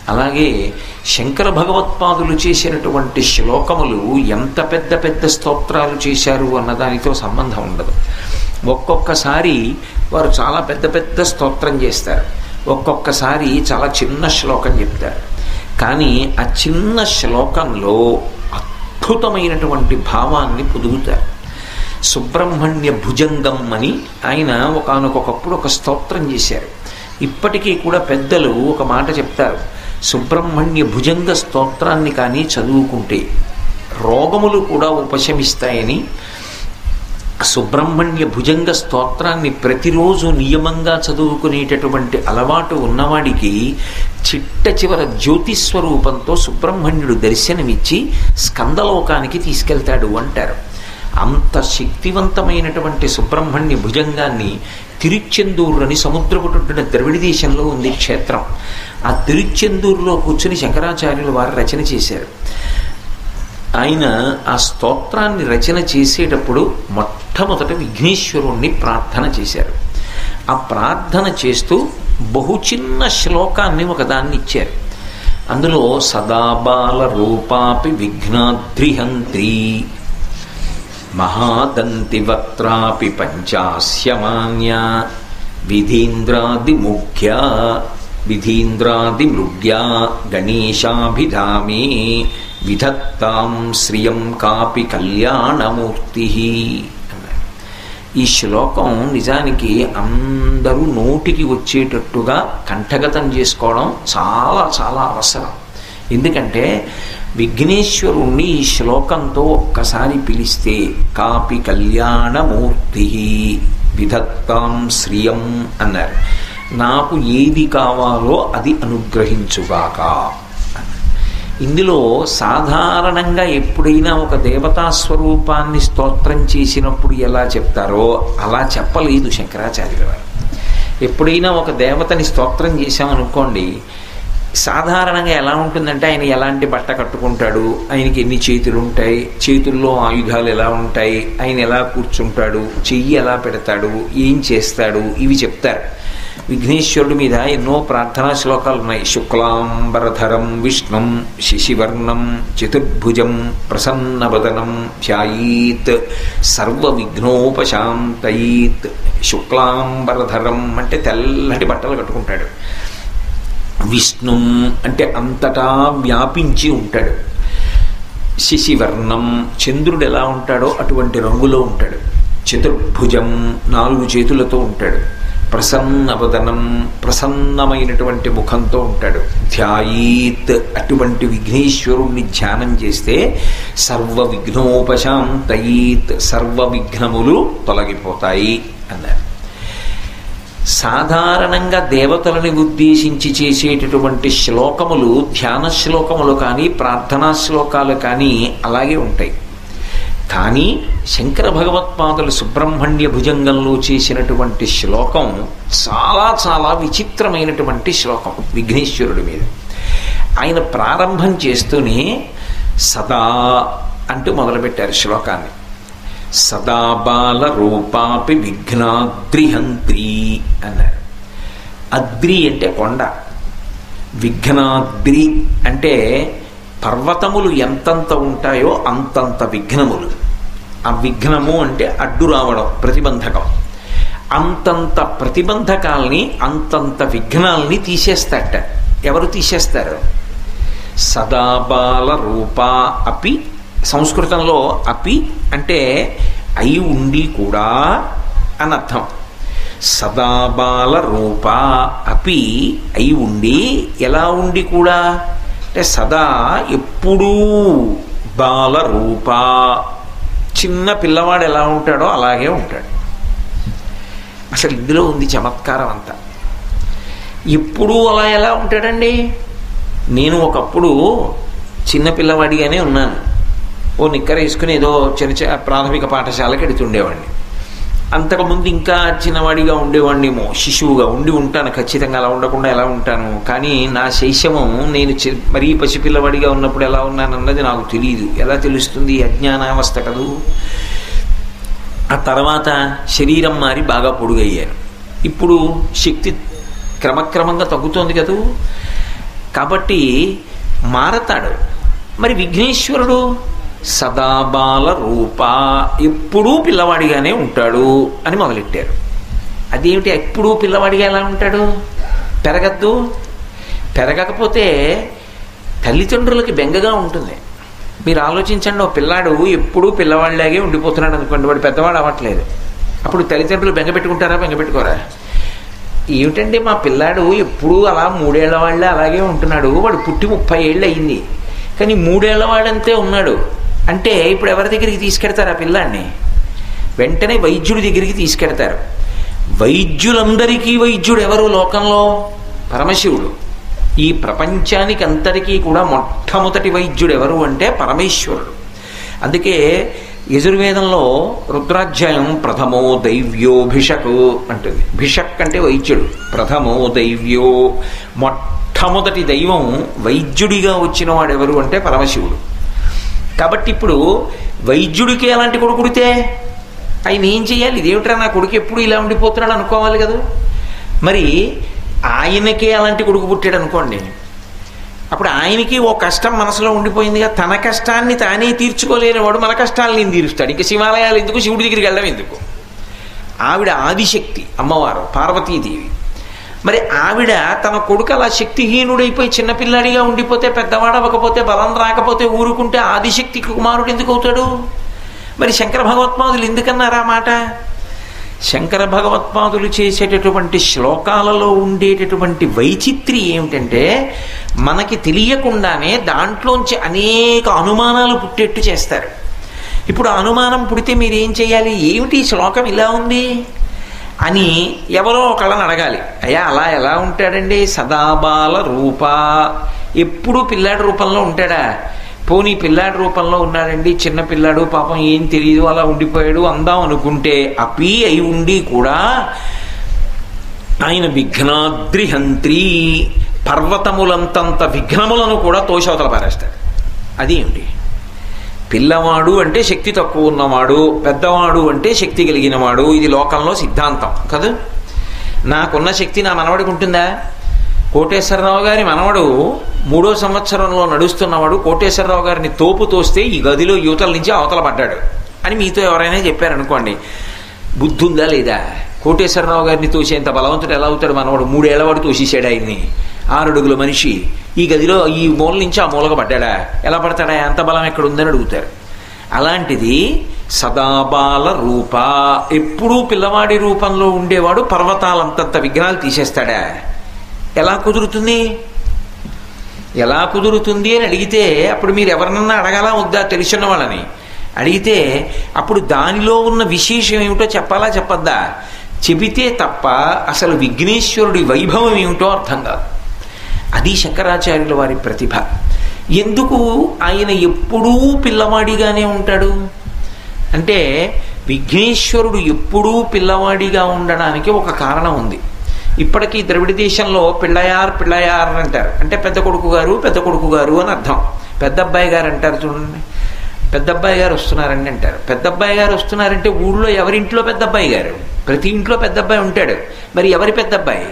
అలాగే శంకర భగవత్పాదులు చేసినటువంటి శ్లోకములు ఎంత పెద్ద పెద్ద స్తోత్రాలు చేశారు అన్నదానితో సంబంధం ఉండదు. ఒక్కొక్కసారి వారు చాలా పెద్ద పెద్ద స్తోత్రం చేస్తారు, ఒక్కొక్కసారి చాలా చిన్న శ్లోకం చెప్తారు. కానీ ఆ చిన్న శ్లోకంలో అద్భుతమైనటువంటి భావాన్ని పొదుగుతారు. సుబ్రహ్మణ్య భుజంగం అని ఆయన ఒకానొకప్పుడు ఒక స్తోత్రం చేశారు. ఇప్పటికీ కూడా పెద్దలు ఒక మాట చెప్తారు, సుబ్రహ్మణ్య భుజంగ స్తోత్రాన్ని కానీ చదువుకుంటే రోగములు కూడా ఉపశమిస్తాయని. సుబ్రహ్మణ్య భుజంగ స్తోత్రాన్ని ప్రతిరోజు నియమంగా చదువుకునేటటువంటి అలవాటు ఉన్నవాడికి చిట్ట చివర జ్యోతిస్వరూపంతో సుబ్రహ్మణ్యుడు దర్శనమిచ్చి స్కందలోకానికి తీసుకెళ్తాడు అంటారు. అంత శక్తివంతమైనటువంటి సుబ్రహ్మణ్య భుజంగాన్ని తిరుచెందూరు అని సముద్రపుటున్న ద్రవిడ దేశంలో ఉంది క్షేత్రం. ఆ తిరుచెందూరులో కూర్చుని శంకరాచార్యులు వారు రచన చేశారు. ఆయన ఆ స్తోత్రాన్ని రచన చేసేటప్పుడు మొట్టమొదట విఘ్నేశ్వరుణ్ణి ప్రార్థన చేశారు. ఆ ప్రార్థన చేస్తూ బహు చిన్న శ్లోకాన్ని ఒకదాన్ని ఇచ్చారు. అందులో సదాబాల రూపాపి విఘ్నాద్రిహంత్రి మహాదంతి వక్త్రాపి పంచాస్యమాన్య విధీంద్రాదిమృగ్యా గణేశాభిధామే విధత్తాం శ్రియం కాపి కళ్యాణమూర్తి. ఈ శ్లోకం నిజానికి అందరూ నోటికి వచ్చేటట్టుగా కంఠగతం చేసుకోవడం చాలా చాలా అవసరం. ఎందుకంటే విఘ్నేశ్వరుణ్ణి ఈ శ్లోకంతో ఒక్కసారి పిలిస్తే కాపి కళ్యాణమూర్తి విధత్తాం శ్రియం అన్నారు. నాకు ఏది కావాలో అది అనుగ్రహించుగాక. ఇందులో సాధారణంగా ఎప్పుడైనా ఒక దేవతా స్వరూపాన్ని స్తోత్రం చేసినప్పుడు ఎలా చెప్తారో అలా చెప్పలేదు శంకరాచార్యుల వారు. ఎప్పుడైనా ఒక దేవతని స్తోత్రం చేశామనుకోండి, సాధారణంగా ఎలా ఉంటుందంటే ఆయన ఎలాంటి బట్ట కట్టుకుంటాడు, ఆయనకి ఎన్ని చేతులు ఉంటాయి, చేతుల్లో ఆయుధాలు ఎలా ఉంటాయి, ఆయన ఎలా కూర్చుంటాడు, చెయ్యి ఎలా పెడతాడు, ఏం చేస్తాడు, ఇవి చెప్తారు. విఘ్నేశ్వరుడి మీద ఎన్నో ప్రార్థనా శ్లోకాలు ఉన్నాయి. శుక్లాంబరధరం విష్ణుం శశివర్ణం చతుర్భుజం ప్రసన్నవదనం ధ్యాయేత్ సర్వ విఘ్నోపశాంతయేత్. శుక్లాంబరధరం అంటే తెల్లటి బట్టలు కట్టుకుంటాడు. విష్ణుం అంటే అంతటా వ్యాపించి ఉంటాడు. శశివర్ణం చంద్రుడు ఎలా ఉంటాడో అటువంటి రంగులో ఉంటాడు. చతుర్భుజం 4 చేతులతో ఉంటాడు. ప్రసన్నవదనం ప్రసన్నమైనటువంటి ముఖంతో ఉంటాడు. ధ్యాయేత్ అటువంటి విఘ్నేశ్వరుణ్ణి ధ్యానం చేస్తే సర్వ విఘ్నోపశాంతయేత్ సర్వ విఘ్నములు తొలగిపోతాయి అన్నారు. సాధారణంగా దేవతలని ఉద్దేశించి చేసేటటువంటి శ్లోకములు ధ్యాన శ్లోకములు కానీ ప్రార్థనా శ్లోకాలు కానీ అలాగే ఉంటాయి. కానీ శంకర భగవత్పాదులు సుబ్రహ్మణ్య భుజంగంలో చేసినటువంటి శ్లోకం చాలా చాలా విచిత్రమైనటువంటి శ్లోకం. విఘ్నేశ్వరుడి మీద ఆయన ప్రారంభం చేస్తూనే సదా అంటూ మొదలుపెట్టారు శ్లోకాన్ని. సదాబాల రూపాపి విఘ్నాద్రిహంత్రి అన్నారు. అద్రి అంటే కొండ, విఘ్నాద్రి అంటే పర్వతములు ఎంతంత ఉంటాయో అంతంత విఘ్నములు. ఆ విఘ్నము అంటే అడ్డు రావడం, ప్రతిబంధకం. అంతంత ప్రతిబంధకాల్ని అంతంత విఘ్నాల్ని తీసేస్తాట. ఎవరు తీసేస్తారు? సదాబాల రూపా అపి. సంస్కృతంలో అపి అంటే అయి ఉండి కూడా అని అర్థం. సదాబాల రూప అపి అయి ఉండి, ఎలా ఉండి కూడా అంటే సదా ఎప్పుడూ, బాల రూప చిన్న పిల్లవాడు ఎలా ఉంటాడో అలాగే ఉంటాడు. అసలు ఇందులో ఉంది చమత్కారం అంతా. ఎప్పుడూ అలా ఎలా ఉంటాడండి? నేను ఒకప్పుడు చిన్న పిల్లవాడిగానే ఉన్నాను. ఓ నిక్కర వేసుకుని ఏదో చిన్న ప్రాథమిక పాఠశాలకు ఎడుతుండేవాడిని. అంతకుముందు ఇంకా చిన్నవాడిగా ఉండేవాడినేమో, శిశువుగా ఉండి ఉంటాను ఖచ్చితంగా. అలా ఉండకుండా ఎలా ఉంటాను? కానీ నా శైశవం నేను మరీ పసిపిల్లవాడిగా ఉన్నప్పుడు ఎలా ఉన్నానన్నది నాకు తెలియదు. ఎలా తెలుస్తుంది? అజ్ఞానావస్థ కదూ. ఆ తర్వాత శరీరం మారి బాగా పొడుగయ్యాను. ఇప్పుడు శక్తి క్రమక్రమంగా తగ్గుతోంది కదూ. కాబట్టి మారతాడు. మరి విఘ్నేశ్వరుడు సదాబాల రూప, ఎప్పుడూ పిల్లవాడిగానే ఉంటాడు అని మొదలెట్టారు. అదేమిటి ఎప్పుడూ పిల్లవాడిగా ఎలా ఉంటాడు? పెరగద్దు. పెరగకపోతే తల్లిదండ్రులకి బెంగగా ఉంటుంది. మీరు ఆలోచించండి, ఓ పిల్లాడు ఎప్పుడూ పిల్లవాడిలాగే ఉండిపోతున్నాడు అనుకోండి, వాడు పెద్దవాడు అవ్వట్లేదు. అప్పుడు తల్లిదండ్రులు బెంగ పెట్టుకుంటారా, బెంగ పెట్టుకోరా? ఏమిటండి మా పిల్లాడు ఎప్పుడూ అలా 3 ఏళ్ల వాళ్ళే అలాగే ఉంటున్నాడు, వాడు పుట్టి 30 ఏళ్ళు అయింది కానీ 3 ఏళ్ల వాడంతే ఉన్నాడు అంటే ఇప్పుడు ఎవరి దగ్గరికి తీసుకెడతారు ఆ పిల్లాడిని? వెంటనే వైద్యుడి దగ్గరికి తీసుకెడతారు. వైద్యులందరికీ వైద్యుడు ఎవరు లోకంలో? పరమశివుడు. ఈ ప్రపంచానికి అంతరికీ కూడా మొట్టమొదటి వైద్యుడు ఎవరు అంటే పరమేశ్వరుడు. అందుకే యజుర్వేదంలో రుద్రాధ్యాయం ప్రథమో దైవ్యో భిషక్ అంటుంది. భిషక్ అంటే వైద్యుడు, ప్రథమో దైవ్యో, మొట్టమొదటి దైవం వైద్యుడిగా వచ్చిన వాడు ఎవరు అంటే పరమశివుడు. కాబట్టి ఇప్పుడు వైద్యుడికి అలాంటి కొడుకుడితే ఆయన ఏం చేయాలి? ఇదేమిట్రా నా కొడుకు ఎప్పుడు ఇలా ఉండిపోతున్నాడు అనుకోవాలి కదా. మరి ఆయనకే అలాంటి కొడుకు పుట్టాడు అనుకోండి, అప్పుడు ఆయనకి ఓ కష్టం మనసులో ఉండిపోయిందిగా. తన కష్టాన్ని తానే తీర్చుకోలేని వాడు మన కష్టాలను నేను తీరుస్తాడు. ఇంకా శివాలయాలు ఎందుకు, శివుడి దగ్గరికి వెళ్ళడం ఎందుకు? ఆవిడ ఆదిశక్తి అమ్మవారు పార్వతీదేవి. మరి ఆవిడ తన కొడుకు అలా శక్తిహీనుడైపోయి చిన్నపిల్లాడిగా ఉండిపోతే, పెద్దవాడవకపోతే, బలం రాకపోతే ఊరుకుంటే ఆదిశక్తి కుమారుడు ఎందుకు అవుతాడు? మరి శంకర భగవత్పాదులు ఎందుకన్నారు ఆ మాట? శంకర భగవత్పాదులు చేసేటటువంటి శ్లోకాలలో ఉండేటటువంటి వైచిత్ర్యం ఏమిటంటే, మనకి తెలియకుండానే దాంట్లోంచి అనేక అనుమానాలు పుట్టేట్టు చేస్తారు. ఇప్పుడు అనుమానం పుడితే మీరేం చేయాలి? ఏమిటి శ్లోకం ఇలా ఉంది అని ఎవరో ఒకళ్ళని అడగాలి. అయ్యా అలా ఎలా ఉంటాడండి? సదాబాల రూప, ఎప్పుడూ పిల్లాడి రూపంలో ఉంటాడా? పోనీ పిల్లాడి రూపంలో ఉన్నాడండి, చిన్న పిల్లాడు పాపం ఏం తెలియదు అలా ఉండిపోయాడు అందాం అనుకుంటే, అపి అయి ఉండి కూడా ఆయన విఘ్నాద్రిహంత్రి, పర్వతములంతంత విఘ్నములను కూడా తోషవతల పారేస్తాడు. అదేమిటి? పిల్లవాడు అంటే శక్తి తక్కువ ఉన్నవాడు, పెద్దవాడు అంటే శక్తి కలిగినవాడు. ఇది లోకంలో సిద్ధాంతం కదా. నాకున్న శక్తి నా మనవడికి ఉంటుందా? కోటేశ్వరరావు గారి మనవడు 3వ సంవత్సరంలో నడుస్తున్నవాడు కోటేశ్వరరావు గారిని తోపు తోస్తే ఈ గదిలో యువతల నుంచి అవతల పడ్డాడు అని మీతో ఎవరైనా చెప్పారనుకోండి, బుద్ధి ఉందా లేదా? కోటేశ్వరరావు గారిని తోసేంత బలవంతుడు ఎలా అవుతాడు మనవాడు? 3 ఏళ్లవాడు తోసేసాడు ఆయన్ని. 6 అడుగుల మనిషి ఈ గదిలో ఈ మూల నుంచి ఆ మూలగా పడ్డాడా? ఎలా పడతాడా? అంత బలం ఎక్కడ ఉందని అడుగుతారు. అలాంటిది సదాబాల రూప, ఎప్పుడూ పిల్లవాడి రూపంలో ఉండేవాడు పర్వతాలంతంత విఘ్నాలు తీసేస్తాడా? ఎలా కుదురుతుంది? ఎలా కుదురుతుంది అని అడిగితే అప్పుడు మీరు ఎవరినన్నా అడగాలా వద్దా? తెలిసిన వాళ్ళని అడిగితే అప్పుడు దానిలో ఉన్న విశేషం ఏమిటో చెప్పాలా చెప్పద్దా? చెబితే తప్ప అసలు విఘ్నేశ్వరుడి వైభవం ఏమిటో అర్థం కాదు. అది శంకరాచార్యుల వారి ప్రతిభ. ఎందుకు ఆయన ఎప్పుడూ పిల్లవాడిగానే ఉంటాడు అంటే, విఘ్నేశ్వరుడు ఎప్పుడూ పిల్లవాడిగా ఉండడానికి ఒక కారణం ఉంది. ఇప్పటికీ ద్రవిడ దేశంలో పిళ్ళయార్ పిళ్ళయార్ అంటారు. అంటే పెద్ద కొడుకు గారు అని అర్థం. పెద్ద అబ్బాయి గారు అంటారు చూడండి, పెద్ద అబ్బాయి గారు వస్తున్నారండి అంటారు. పెద్ద అబ్బాయి గారు వస్తున్నారంటే ఊళ్ళో ఎవరింట్లో పెద్ద అబ్బాయి గారు? ప్రతి ఇంట్లో పెద్ద అబ్బాయి ఉంటాడు. మరి ఎవరి పెద్ద అబ్బాయి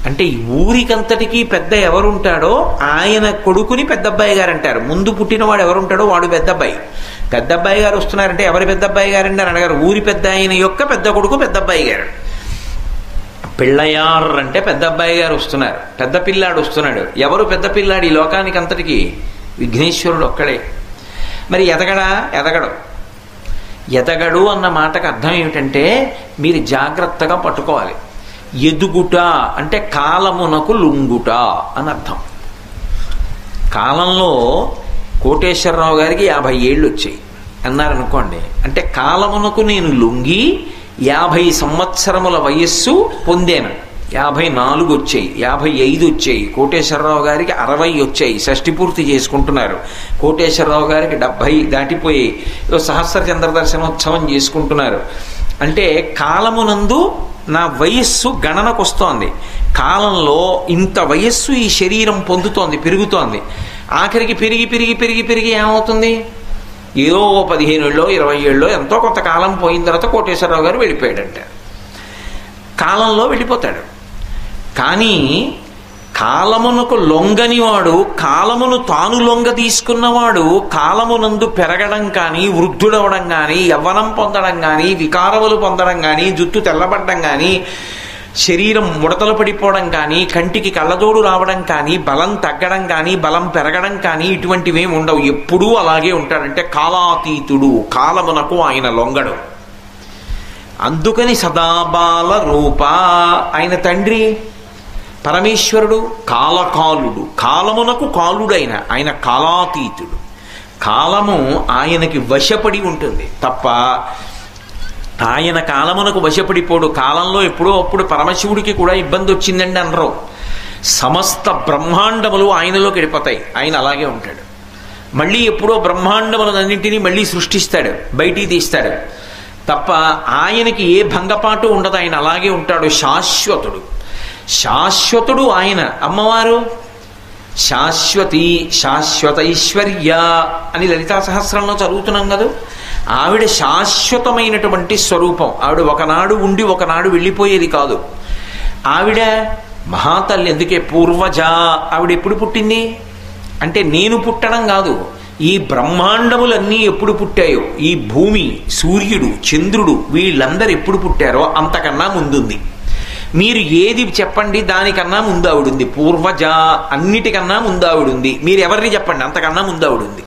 అంటే ఊరికంతటికీ పెద్ద ఎవరుంటాడో ఆయన కొడుకుని పెద్ద అబ్బాయి గారు అంటారు. ముందు పుట్టినవాడు ఎవరుంటాడో వాడు పెద్ద అబ్బాయి. పెద్ద అబ్బాయి గారు వస్తున్నారంటే ఎవరి పెద్ద అబ్బాయి గారండి అని అడగారు. ఊరి పెద్ద ఆయన యొక్క పెద్ద కొడుకు పెద్ద అబ్బాయి గారు. పిళ్ళయార్ అంటే పెద్ద అబ్బాయి గారు వస్తున్నారు, పెద్ద పిల్లాడు వస్తున్నాడు. ఎవరు పెద్ద పిల్లాడు ఈ లోకానికి అంతటికీ? విఘ్నేశ్వరుడు ఒక్కడే. మరి ఎదగడు అన్న మాటకు అర్థం ఏమిటంటే, మీరు జాగ్రత్తగా పట్టుకోవాలి. ఎదుగుట అంటే కాలమునకు లుంగుట అని అర్థం. కాలంలో కోటేశ్వరరావు గారికి 50 ఏళ్ళు వచ్చాయి అన్నారనుకోండి, అంటే కాలమునకు నేను లొంగి 50 సంవత్సరముల వయస్సు పొందాను. 54 వచ్చాయి, 55 వచ్చాయి. కోటేశ్వరరావు గారికి 60 వచ్చాయి, షష్ఠి పూర్తి చేసుకుంటున్నారు. కోటేశ్వరరావు గారికి 70 దాటిపోయి సహస్ర చంద్ర దర్శనోత్సవం చేసుకుంటున్నారు. అంటే కాలమునందు నా వయస్సు గణనకు వస్తోంది. కాలంలో ఇంత వయస్సు ఈ శరీరం పొందుతోంది, పెరుగుతోంది. ఆఖరికి పెరిగి పెరిగి పెరిగి పెరిగి ఏమవుతుంది? ఏదో 15 ఏళ్ళో 20 ఏళ్ళో ఎంతో కొంతకాలం పోయిన తర్వాత కోటేశ్వరరావు గారు వెళ్ళిపోయాడంట. కాలంలో వెళ్ళిపోతాడు. కానీ కాలమునకు లొంగనివాడు, కాలమును తాను లొంగ తీసుకున్నవాడు కాలమునందు పెరగడం కానీ, వృద్ధుడవడం కానీ, యవ్వనం పొందడం కానీ, వికారములు పొందడం కానీ, జుట్టు తెల్లబడ్డం కానీ, శరీరం ముడతలు పడిపోవడం కానీ, కంటికి కళ్ళజోడు రావడం కానీ, బలం తగ్గడం కానీ, బలం పెరగడం కానీ ఇటువంటివేం ఉండవు. ఎప్పుడూ అలాగే ఉంటాడంటే కాలాతీతుడు, కాలమునకు ఆయన లొంగడు. అందుకని సదాబాల రూప. ఆయన తండ్రి పరమేశ్వరుడు కాలకాలుడు, కాలమునకు కాలుడైన ఆయన కాలాతీతుడు. కాలము ఆయనకి వశపడి ఉంటుంది తప్ప ఆయన కాలమునకు వశపడిపోడు. కాలంలో ఎప్పుడో అప్పుడు పరమశివుడికి కూడా ఇబ్బంది వచ్చిందండి అనరు. సమస్త బ్రహ్మాండములు ఆయనలోకి వెళ్ళిపోతాయి, ఆయన అలాగే ఉంటాడు. మళ్ళీ ఎప్పుడో బ్రహ్మాండములన్నింటినీ మళ్ళీ సృష్టిస్తాడు, బయటికి తీస్తాడు తప్ప ఆయనకి ఏ భంగపాటు ఉండదు. ఆయన అలాగే ఉంటాడు, శాశ్వతుడు. శాశ్వతుడు ఆయన. అమ్మవారు శాశ్వతి, శాశ్వతైశ్వర్య అని లలితా సహస్రంలో చదువుతున్నాం కదా. ఆవిడ శాశ్వతమైనటువంటి స్వరూపం. ఆవిడ ఒకనాడు ఉండి ఒకనాడు వెళ్ళిపోయేది కాదు. ఆవిడ మహాతల్లి. ఎందుకే పూర్వజ. ఆవిడ ఎప్పుడు పుట్టింది అంటే నేను పుట్టడం కాదు, ఈ బ్రహ్మాండములన్నీ ఎప్పుడు పుట్టాయో, ఈ భూమి, సూర్యుడు, చంద్రుడు వీళ్ళందరూ ఎప్పుడు పుట్టారో అంతకన్నా ముందుంది. మీరు ఏది చెప్పండి దానికన్నా ముందు ఆవిడుంది. పూర్వజ, అన్నిటికన్నా ముందు ఆవిడుంది. మీరు ఎవరిని చెప్పండి అంతకన్నా ముందు ఆవిడుంది.